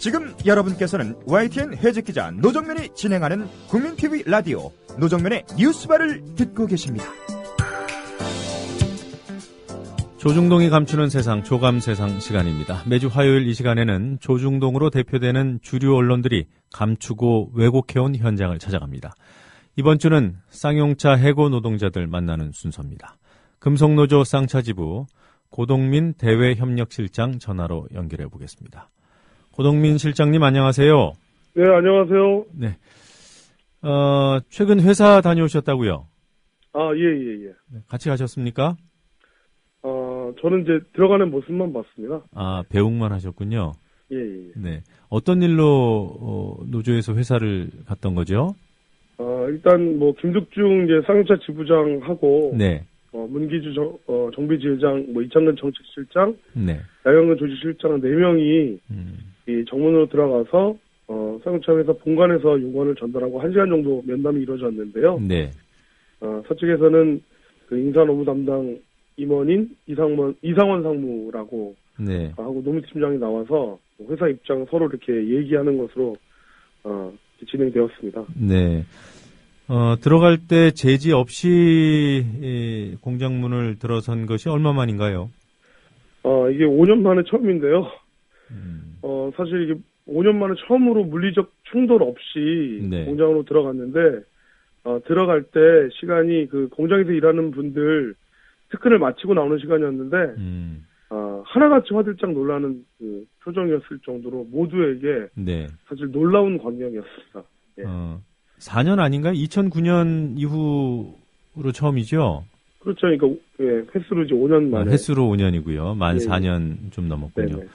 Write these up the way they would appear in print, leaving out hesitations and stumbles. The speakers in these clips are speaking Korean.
지금 여러분께서는 YTN 해직기자 노정면이 진행하는 국민TV 라디오 노정면의 뉴스바를 듣고 계십니다. 조중동이 감추는 세상, 조감세상 시간입니다. 매주 화요일 이 시간에는 조중동으로 대표되는 주류 언론들이 감추고 왜곡해온 현장을 찾아갑니다. 이번 주는 쌍용차 해고 노동자들 만나는 순서입니다. 금속노조 쌍차지부 고동민 대외협력실장 전화로 연결해 보겠습니다. 고동민 실장님 안녕하세요. 네, 안녕하세요. 네. 최근 회사 다녀오셨다고요? 아, 예. 네, 같이 가셨습니까? 저는 이제 들어가는 모습만 봤습니다. 아, 배웅만 하셨군요. 예. 네. 어떤 일로 노조에서 회사를 갔던 거죠? 일단 뭐 김득중 이제 쌍용차 지부장하고 네. 문기주 정비지회장, 뭐 이창근 정책실장, 네. 양영근 조직실장 4명이 이 정문으로 들어가서 쌍용차 회사 본관에서 요구안을 전달하고 1시간 정도 면담이 이루어졌는데요. 네. 서측에서는 그 인사노무 담당 임원인 이상원 상무라고 네. 하고 노무팀장이 나와서 회사 입장 서로 이렇게 얘기하는 것으로 진행되었습니다. 네. 들어갈 때 제지 없이 공장문을 들어선 것이 얼마 만인가요? 이게 5년 만에 처음인데요. 사실 이게 5년 만에 처음으로 물리적 충돌 없이 네. 공장으로 들어갔는데, 들어갈 때 시간이 그 공장에서 일하는 분들 특근을 마치고 나오는 시간이었는데, 하나같이 화들짝 놀라는 그 표정이었을 정도로 모두에게 네. 사실 놀라운 광경이었습니다. 예. 4년 아닌가요? 2009년 이후로 처음이죠? 그렇죠. 그러니까 횟수로 이제 5년 만에. 횟수로 5년이고요. 만 예. 4년 좀 넘었군요. 네네.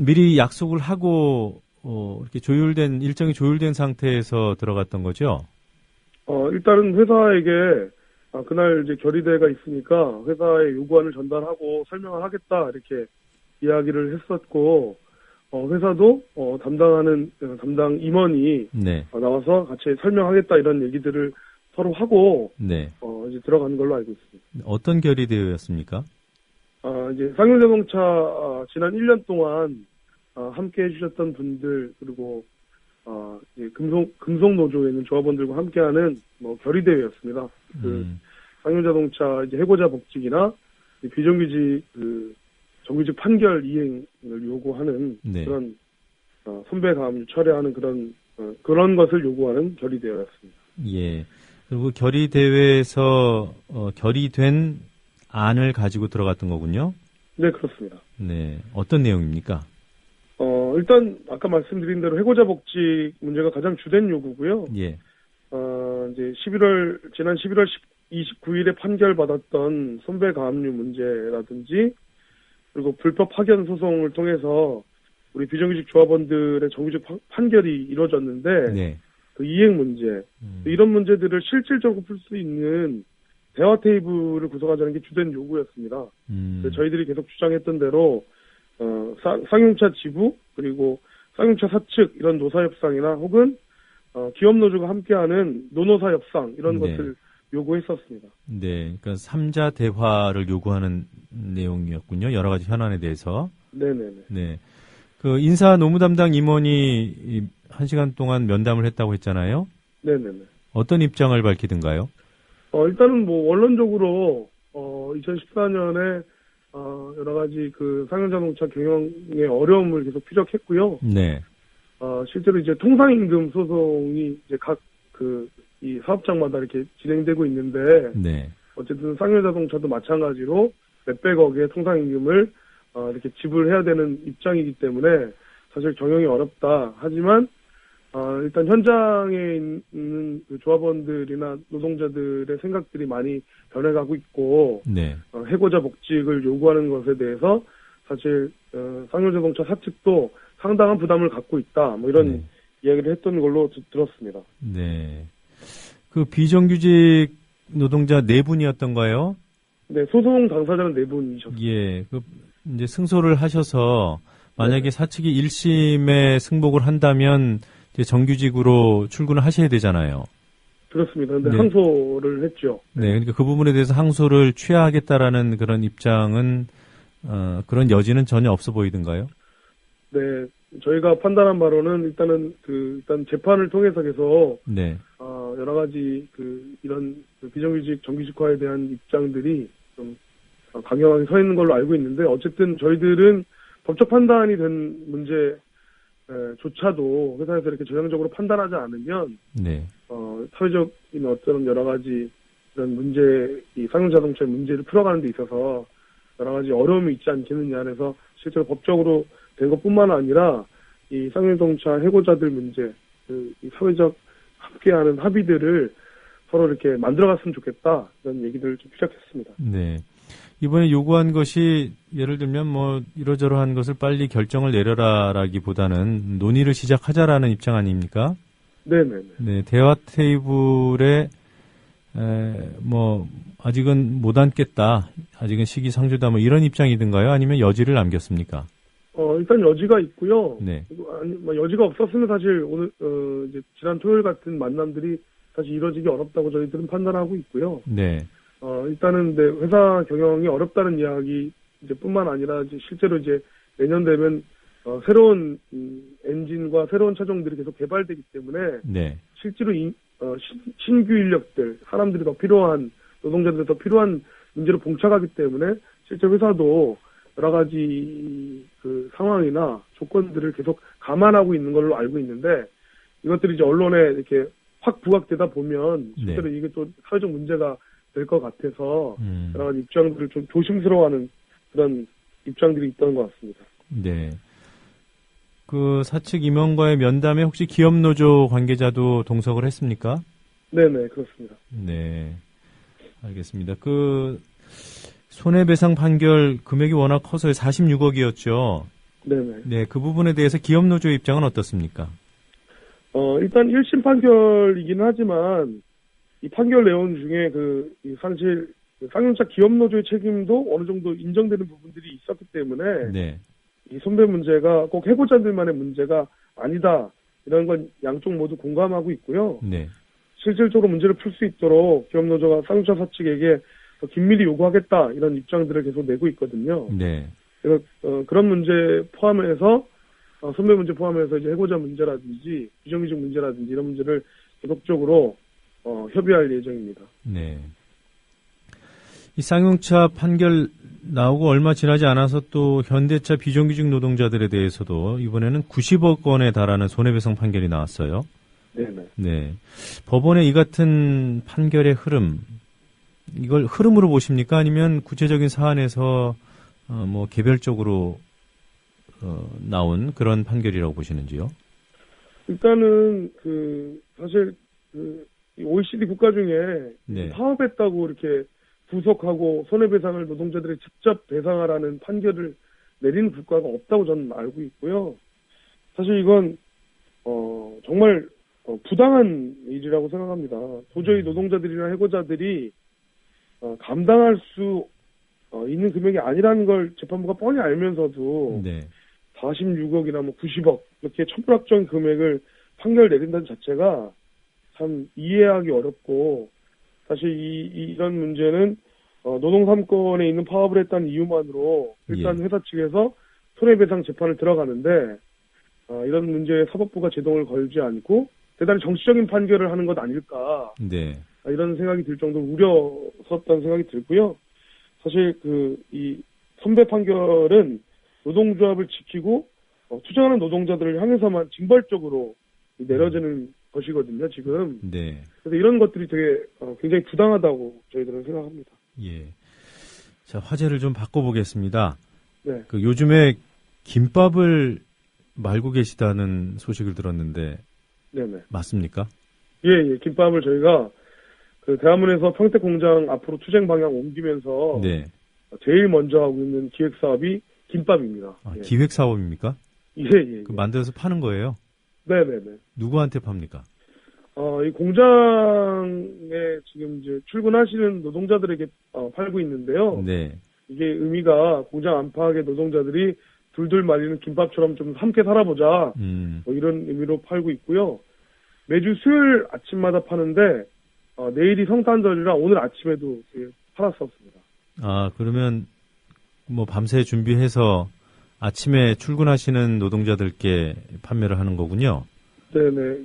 미리 약속을 하고 이렇게 일정이 조율된 상태에서 들어갔던 거죠? 일단은 회사에게 그날 이제 결의대가 있으니까 회사에 요구안을 전달하고 설명을 하겠다 이렇게 이야기를 했었고, 회사도 담당 임원이 네. 나와서 같이 설명하겠다 이런 얘기들을 서로 하고 네. 이제 들어가는 걸로 알고 있습니다. 어떤 결의대회였습니까? 이제 쌍용자동차 지난 1년 동안 함께 해주셨던 분들, 그리고 이제 금속노조에 있는 조합원들과 함께하는 뭐 결의대회였습니다. 쌍용자동차 이제 해고자 복직이나 비정규직 정규직 판결 이행을 요구하는 네. 그런 선배 가압류 철회하는 그런 것을 요구하는 결의대회였습니다. 예. 그리고 결의대회에서 결의된 안을 가지고 들어갔던 거군요. 네, 그렇습니다. 네. 어떤 내용입니까? 일단 아까 말씀드린 대로 해고자 복직 문제가 가장 주된 요구고요. 예. 이제 지난 11월 29일에 판결받았던 선배 가압류 문제라든지, 그리고 불법 파견 소송을 통해서 우리 비정규직 조합원들의 정규직 판결이 이루어졌는데, 네. 그 이행 문제, 이런 문제들을 실질적으로 풀 수 있는 대화 테이블을 구성하자는 게 주된 요구였습니다. 저희들이 계속 주장했던 대로 쌍용차 지부, 그리고 쌍용차 사측 이런 노사협상이나 혹은 기업노조가 함께하는 노노사협상 이런 네. 것을 요구했었습니다. 네. 그러니까 3자 대화를 요구하는 내용이었군요. 여러 가지 현안에 대해서. 네네네. 네. 그 인사 노무 담당 임원이 1시간 동안 면담을 했다고 했잖아요. 네네네. 어떤 입장을 밝히던가요? 일단은 뭐 원론적으로 2014년에 여러 가지 그 쌍용자동차 경영의 어려움을 계속 피력했고요. 네. 실제로 이제 통상임금 소송이 이제 이 사업장마다 이렇게 진행되고 있는데, 네. 어쨌든 쌍용자동차도 마찬가지로 몇백억의 통상임금을 이렇게 지불해야 되는 입장이기 때문에 사실 경영이 어렵다. 하지만 일단 현장에 있는 그 조합원들이나 노동자들의 생각들이 많이 변해가고 있고, 네. 해고자 복직을 요구하는 것에 대해서 사실 쌍용자동차 사측도 상당한 부담을 갖고 있다. 뭐 이런 네. 이야기를 했던 걸로 들었습니다. 네. 그 비정규직 노동자 4분이었던가요? 네, 소송 당사자는 4분이셨습니다. 예. 이제 승소를 하셔서 만약에 사측이 1심에 승복을 한다면 이제 정규직으로 출근을 하셔야 되잖아요. 그렇습니다. 근데 네. 항소를 했죠. 네. 그러니까 그 부분에 대해서 항소를 취하하겠다라는 그런 입장은 그런 여지는 전혀 없어 보이던가요? 네, 저희가 판단한 바로는 일단 재판을 통해서 계속 네. 여러 가지 이런 비정규직 정규직화에 대한 입장들이 좀 강경하게 서 있는 걸로 알고 있는데, 어쨌든 저희들은 법적 판단이 된 문제 조차도 회사에서 이렇게 전향적으로 판단하지 않으면 네. 사회적인 어떤 여러 가지 이런 문제, 이 쌍용자동차의 문제를 풀어가는 데 있어서 여러 가지 어려움이 있지 않겠느냐 해서 실제로 법적으로 된 것뿐만 아니라 이 쌍용자동차 해고자들 문제, 이 사회적 함께하는 합의들을 서로 이렇게 만들어갔으면 좋겠다, 이런 얘기들을 좀 시작했습니다. 네. 이번에 요구한 것이 예를 들면 뭐 이러저러한 것을 빨리 결정을 내려라라기보다는 논의를 시작하자라는 입장 아닙니까? 네네네. 네, 대화 테이블에 뭐 아직은 못 앉겠다, 아직은 시기상조다, 뭐 이런 입장이든가요? 아니면 여지를 남겼습니까? 일단 여지가 있고요. 네. 여지가 없었으면 사실 오늘 이제 지난 토요일 같은 만남들이 사실 이루어지기 어렵다고 저희들은 판단하고 있고요. 네. 일단은 회사 경영이 어렵다는 이야기 이제 뿐만 아니라 이제 실제로 이제 내년 되면 새로운 엔진과 새로운 차종들이 계속 개발되기 때문에 네. 실제로 신규 인력들, 사람들이 더 필요한, 노동자들이 더 필요한 문제로 봉착하기 때문에 실제 회사도 여러 가지 상황이나 조건들을 계속 감안하고 있는 걸로 알고 있는데, 이것들이 이제 언론에 이렇게 확 부각되다 보면 실제로 네. 이게 또 사회적 문제가 될 것 같아서 여러 가지 입장들을 좀 조심스러워하는 그런 입장들이 있던 것 같습니다. 네. 사측 임원과의 면담에 혹시 기업노조 관계자도 동석을 했습니까? 네네, 그렇습니다. 네. 알겠습니다. 손해배상 판결 금액이 워낙 커서 46억이었죠. 네네. 네, 그 부분에 대해서 기업노조 입장은 어떻습니까? 일단 1심 판결이긴 하지만 이 판결 내용 중에 사실 쌍용차 기업노조의 책임도 어느 정도 인정되는 부분들이 있었기 때문에 네. 이 선배 문제가 꼭 해고자들만의 문제가 아니다, 이런 건 양쪽 모두 공감하고 있고요. 네. 실질적으로 문제를 풀 수 있도록 기업노조가 쌍용차 사측에게 더 긴밀히 요구하겠다, 이런 입장들을 계속 내고 있거든요. 네. 그래서 그런 문제 포함해서 선배 문제 포함해서 이제 해고자 문제라든지 비정규직 문제라든지 이런 문제를 계속적으로 협의할 예정입니다. 네. 이 쌍용차 판결 나오고 얼마 지나지 않아서 또 현대차 비정규직 노동자들에 대해서도 이번에는 90억 원에 달하는 손해배상 판결이 나왔어요. 네네. 네. 법원의 이 같은 판결의 흐름, 이걸 흐름으로 보십니까? 아니면 구체적인 사안에서 뭐 개별적으로 나온 그런 판결이라고 보시는지요? 일단은 사실 OECD 국가 중에 네. 파업했다고 이렇게 구속하고 손해배상을 노동자들이 직접 배상하라는 판결을 내리는 국가가 없다고 저는 알고 있고요. 사실 이건 정말 부당한 일이라고 생각합니다. 도저히 노동자들이나 해고자들이 감당할 수 있는 금액이 아니라는 걸 재판부가 뻔히 알면서도 네. 46억이나 뭐 90억 이렇게 천불학적인 금액을 판결 내린다는 자체가 참 이해하기 어렵고, 사실 이런 문제는 노동 3권에 있는 파업을 했다는 이유만으로 일단 회사 측에서 손해배상 재판을 들어가는데 이런 문제에 사법부가 제동을 걸지 않고 대단히 정치적인 판결을 하는 것 아닐까, 네. 이런 생각이 들 정도로 우려스럽다는 생각이 들고요. 사실 이 선배 판결은 노동조합을 지키고 투쟁하는 노동자들을 향해서만 징벌적으로 내려지는 것이거든요, 지금. 네. 그래서 이런 것들이 되게 굉장히 부당하다고 저희들은 생각합니다. 예. 자, 화제를 좀 바꿔보겠습니다. 네. 요즘에 김밥을 말고 계시다는 소식을 들었는데. 네네. 맞습니까? 예. 김밥을 저희가 대한문에서 평택 공장 앞으로 투쟁 방향 옮기면서. 네. 제일 먼저 하고 있는 기획 사업이 김밥입니다. 아, 예. 기획 사업입니까? 예. 만들어서 파는 거예요? 네네네. 누구한테 팝니까? 이 공장에 지금 이제 출근하시는 노동자들에게 팔고 있는데요. 네. 이게 의미가 공장 안팎의 노동자들이 둘둘 말리는 김밥처럼 좀 함께 살아보자. 뭐 이런 의미로 팔고 있고요. 매주 수요일 아침마다 파는데 내일이 성탄절이라 오늘 아침에도 팔았었습니다. 아, 그러면 뭐 밤새 준비해서 아침에 출근하시는 노동자들께 판매를 하는 거군요. 네네.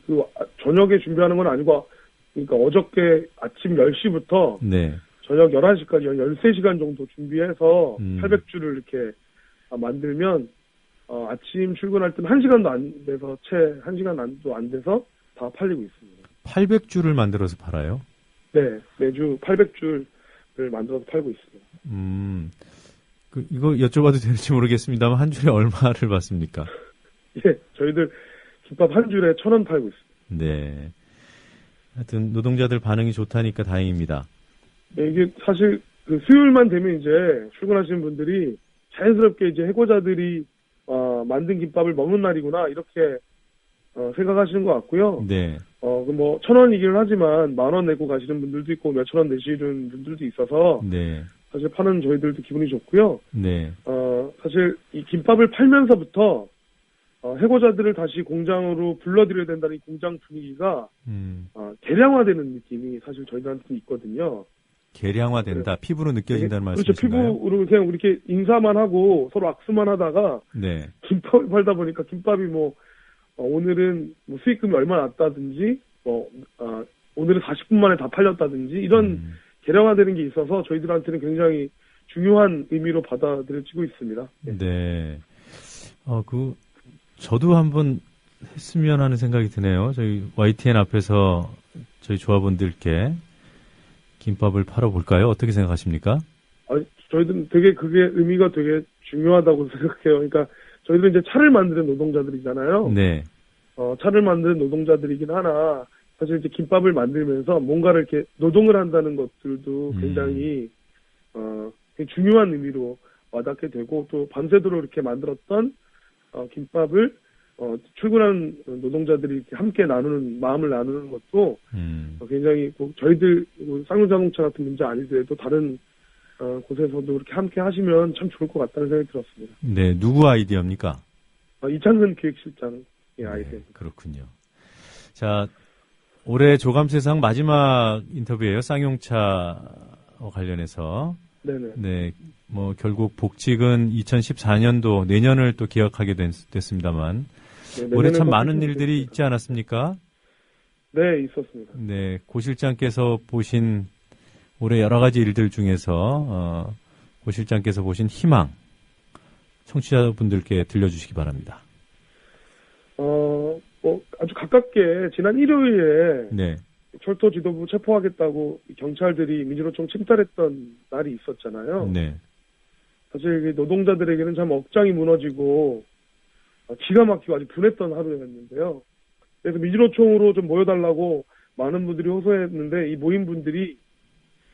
저녁에 준비하는 건 아니고, 그러니까 어저께 아침 10시부터 네. 저녁 11시까지 13시간 정도 준비해서 800주를 이렇게 만들면, 아침 출근할 때는 1시간도 안 돼서, 채 1시간도 안 돼서 다 팔리고 있습니다. 800주를 만들어서 팔아요? 네. 매주 800주를 만들어서 팔고 있습니다. 이거 여쭤봐도 되는지 모르겠습니다만, 한 줄에 얼마를 받습니까? 예, 저희들 김밥 한 줄에 1,000원 팔고 있습니다. 네. 하여튼, 노동자들 반응이 좋다니까 다행입니다. 네, 이게 사실 수요일만 되면 이제 출근하시는 분들이 자연스럽게 이제 해고자들이 만든 김밥을 먹는 날이구나 이렇게 생각하시는 것 같고요. 네. 1,000원이긴 하지만 10,000원 내고 가시는 분들도 있고 몇천 원 내시는 분들도 있어서 네. 사실 파는 저희들도 기분이 좋고요. 네. 사실 이 김밥을 팔면서부터 해고자들을 다시 공장으로 불러들여야 된다는 이 공장 분위기가 개량화되는 느낌이 사실 저희들한테 있거든요. 개량화된다. 피부로 느껴진다는 그렇죠. 말씀이신가요? 피부로 그냥 이렇게 인사만 하고 서로 악수만 하다가 네. 김밥을 팔다 보니까 김밥이 오늘은 수익금이 얼마 났다든지 오늘은 40분 만에 다 팔렸다든지 이런 개량화되는 게 있어서 저희들한테는 굉장히 중요한 의미로 받아들여지고 있습니다. 네. 저도 한번 했으면 하는 생각이 드네요. 저희 YTN 앞에서 저희 조합원들께 김밥을 팔아볼까요? 어떻게 생각하십니까? 저희들은 되게 그게 의미가 되게 중요하다고 생각해요. 그러니까 저희들은 이제 차를 만드는 노동자들이잖아요. 네. 차를 만드는 노동자들이긴 하나 사실 이제 김밥을 만들면서 뭔가를 이렇게 노동을 한다는 것들도 굉장히 중요한 의미로 와닿게 되고 또 밤새도록 이렇게 만들었던 김밥을 출근하는 노동자들이 이렇게 함께 마음을 나누는 것도 굉장히 저희들 쌍용자동차 같은 문제 아니더라도 다른 곳에서도 이렇게 함께 하시면 참 좋을 것 같다는 생각이 들었습니다. 네, 누구 아이디어입니까? 이창근 기획실장의 아이디어. 네, 그렇군요. 자, 올해 조감세상 마지막 인터뷰예요. 쌍용차 관련해서. 네네. 네, 결국 복직은 2014년도 내년을 또 기억하게 됐습니다만 네, 올해 참 많은 일들이 있지 않았습니까? 네, 있었습니다. 네, 고 실장께서 보신 올해 여러 가지 일들 중에서 고 실장께서 보신 희망 청취자분들께 들려주시기 바랍니다. 아주 가깝게 지난 일요일에 네. 철도 지도부 체포하겠다고 경찰들이 민주노총 침탈했던 날이 있었잖아요. 네. 사실 노동자들에게는 참 억장이 무너지고 기가 막히고 아주 분했던 하루였는데요. 그래서 민주노총으로 좀 모여달라고 많은 분들이 호소했는데 이 모인 분들이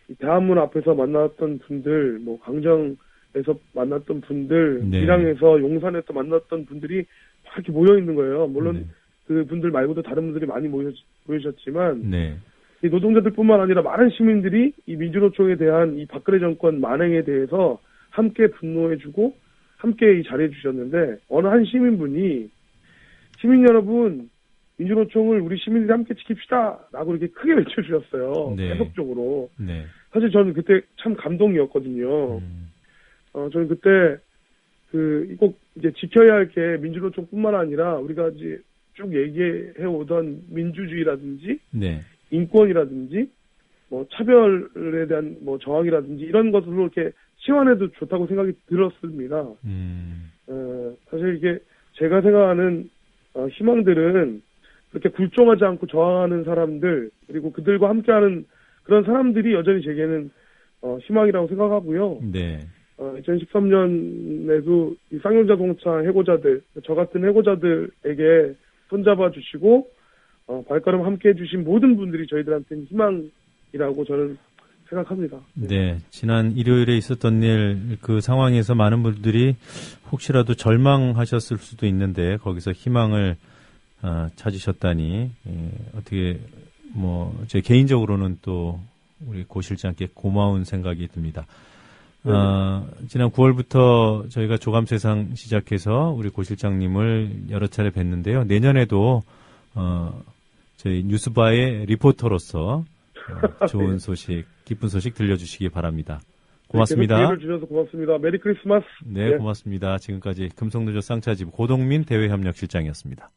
이 대한문 앞에서 만났던 분들, 강정에서 만났던 분들, 네. 밀양에서 용산에서 만났던 분들이 막 이렇게 모여 있는 거예요. 물론 네. 그 분들 말고도 다른 분들이 많이 모이셨지만 네. 이 노동자들뿐만 아니라 많은 시민들이 이 민주노총에 대한 이 박근혜 정권 만행에 대해서 함께 분노해주고 함께 잘해주셨는데 어느 한 시민분이 시민 여러분 민주노총을 우리 시민들이 함께 지킵시다 라고 이렇게 크게 외쳐주셨어요. 네. 계속적으로. 네. 사실 저는 그때 참 감동이었거든요. 저는 그때 꼭 이제 지켜야 할 게 민주노총뿐만 아니라 우리가 이제 쭉 얘기해 오던 민주주의라든지 네. 인권이라든지 차별에 대한 저항이라든지 이런 것으로 이렇게 시원해도 좋다고 생각이 들었습니다. 사실 이게 제가 생각하는 희망들은 그렇게 굴종하지 않고 저항하는 사람들 그리고 그들과 함께하는 그런 사람들이 여전히 제게는 희망이라고 생각하고요. 네. 2013년에도 이 쌍용자동차 해고자들, 저 같은 해고자들에게 손잡아 주시고 발걸음 함께 해주신 모든 분들이 저희들한테는 희망이라고 저는 생각합니다. 네, 지난 일요일에 있었던 일 그 상황에서 많은 분들이 혹시라도 절망하셨을 수도 있는데 거기서 희망을 찾으셨다니 어떻게 제 개인적으로는 또 우리 고 실장께 고마운 생각이 듭니다. 지난 9월부터 저희가 조감세상 시작해서 우리 고 실장님을 여러 차례 뵀는데요. 내년에도 저희 뉴스바의 리포터로서 좋은 소식, 기쁜 소식 들려주시기 바랍니다. 고맙습니다. 기회를 주셔서 고맙습니다. 메리 크리스마스. 네, 고맙습니다. 지금까지 금속노조 쌍차집 고동민 대외협력실장이었습니다.